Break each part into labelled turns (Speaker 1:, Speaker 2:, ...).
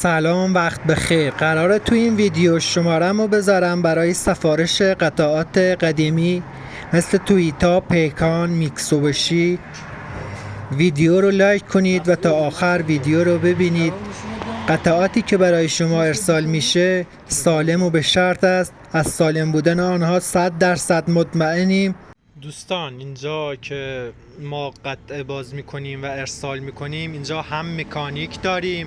Speaker 1: سلام، وقت بخیر. قراره تو این ویدیو شماره‌مو بذارم برای سفارش قطعات قدیمی مثل تویوتا، پیکان، میتسوبیشی. ویدیو رو لایک کنید و تا آخر ویدیو رو ببینید. قطعاتی که برای شما ارسال میشه سالم و به شرط است. از سالم بودن آنها 100% مطمئنیم. دوستان، اینجا که ما قطعه باز میکنیم و ارسال میکنیم، اینجا هم مکانیک داریم،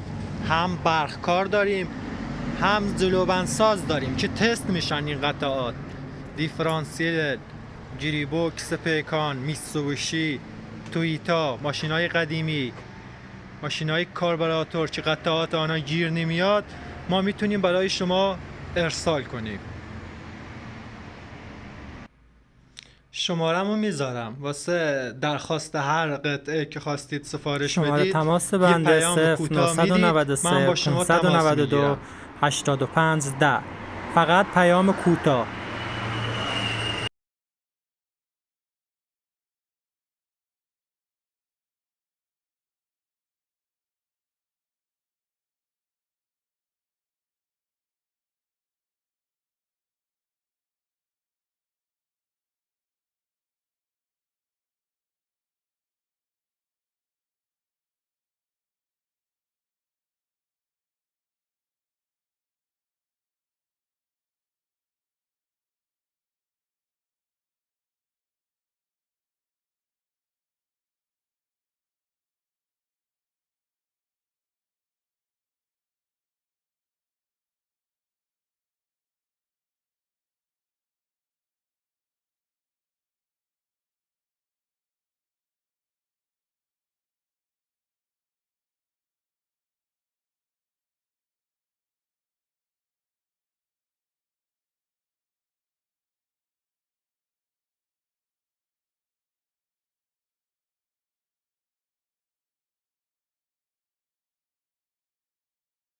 Speaker 1: هم برقکار داریم، هم جلوبندساز داریم که تست میشن این قطعات. دیفرانسیل، گیری بوکس، پیکان، میتسوبیشی، تویوتا، ماشینای قدیمی، ماشینای کاربراتور که قطعات آنها گیر نمیاد، ما میتونیم برای شما ارسال کنیم. شماره‌مو میذارم واسه درخواست هر قطعه که خواستید سفارش
Speaker 2: شماره
Speaker 1: بدید.
Speaker 2: تماس
Speaker 1: یه
Speaker 2: بنده
Speaker 1: پیام کوتاه میدید، من با شما تماس
Speaker 2: 093
Speaker 1: میگیرم.
Speaker 2: 592 85 10. فقط پیام کوتاه.